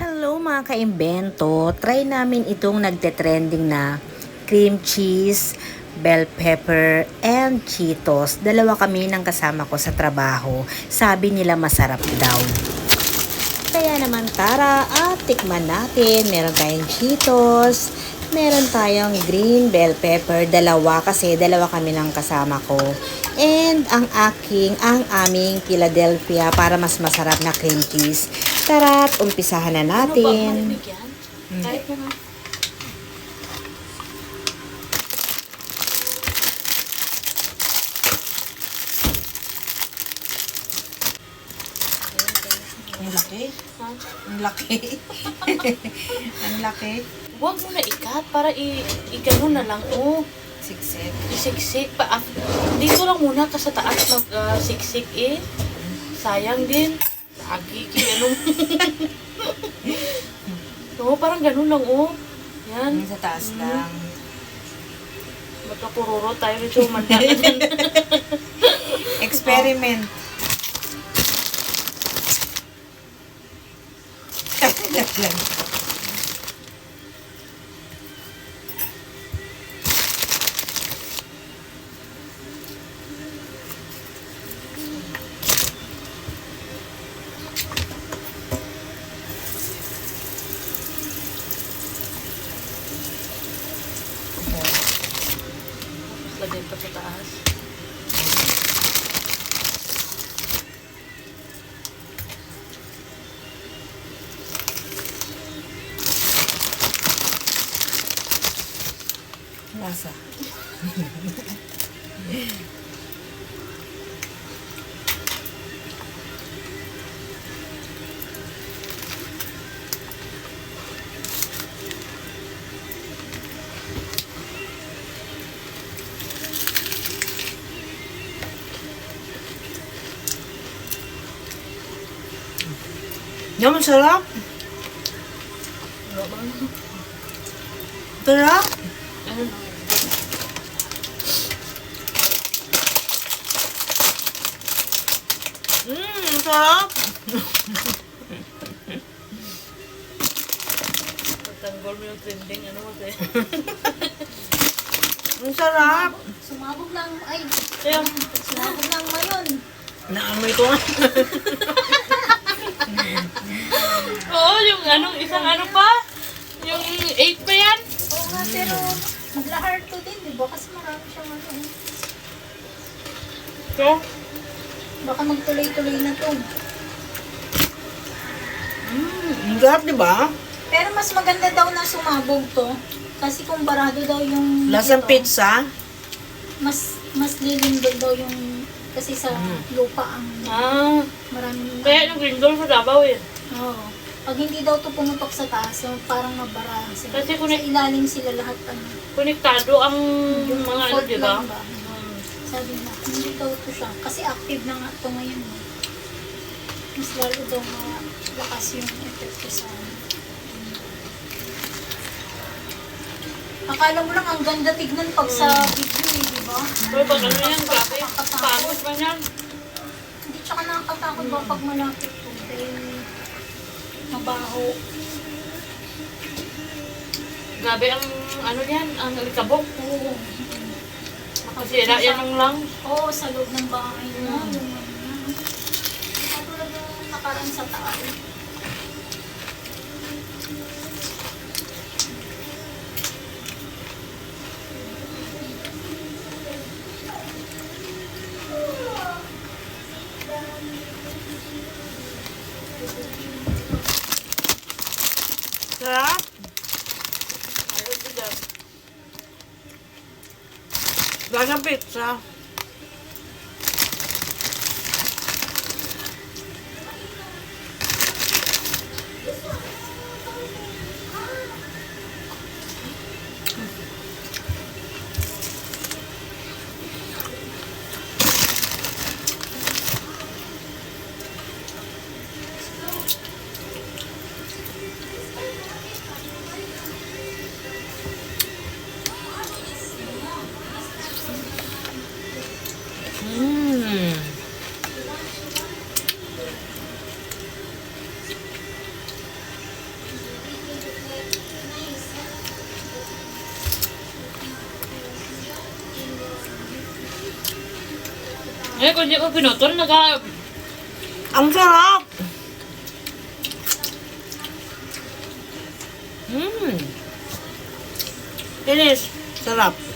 Hello mga ka-imbento, try namin itong nagte-trending na cream cheese, bell pepper, and Cheetos. Dalawa kami ng kasama ko sa trabaho. Sabi nila masarap daw. Kaya naman tara at tikman natin. Meron tayong Cheetos, meron tayong green bell pepper. Dalawa kasi dalawa kami ng kasama ko. And ang aming Philadelphia para mas masarap na cream cheese. Tara at umpisahan na natin. Kahit na. Ang laki. Ha? Ang laki. Ang laki. Huwag mo na ikat para i-gano na lang. Oh, Siksik. isiksik pa. Dito lang muna ka sa taas mag-siksik eh. Sayang din. Lagi ano. Oo, parang ganun lang oh. Yan. Sa taas lang. Magkapururo tayo rin sumanda ka dyan. Experiment. Lagay pa sa taas. Lasa. Yan, sarap. Sarap. Ano na? Sarap. Pagtanggol mo yung trending, ano mo tayo? Ang sarap. Sumabog lang, ay, Kaya, sumabog lang ngayon. Naamoy ko nga. oo, yung anong isang ano pa? Yung 8 pa yan? Oo nga, pero magla-heart to din, di ba? Kasi marami siyang ano. So, Baka magtuloy-tuloy na to. Ang sarap, di ba? Pero mas maganda daw na sumabog to. Kasi kung barado daw yung... Lasang ito, pizza. Mas lilindol daw yung... Kasi sa lupa ang maraming... kaya yung green door sa Davao eh. Oo. Pag hindi daw to pumutok sa taas, so parang mabara sila. Kasi Sa ilalim sila lahat ano. Konektado ang mga ano, fault di ba? line ba? Sabi na, hindi daw to siya. Kasi active na nga to ngayon. Eh. Mas lalo daw malakas yung effect ko sa ano. Akala mo lang ang ganda tignan pag sa video eh, di ba? Pero pag ano yan, grabe, pangit man yan. Hindi tsaka nakakatakot ba pag malapit to? Dahil mabaho. Grabe ang ano yan, ang alikabok. Oo. Masira yan ang lang. Oo, sa loob ng bahay na. Yung ano na. Katulad yung nakaraan sa taal. Sarap. Ayun ko dyan. Lasang pizza. Eh, kung di ko pinutol, Ang sarap! Finish. Sarap.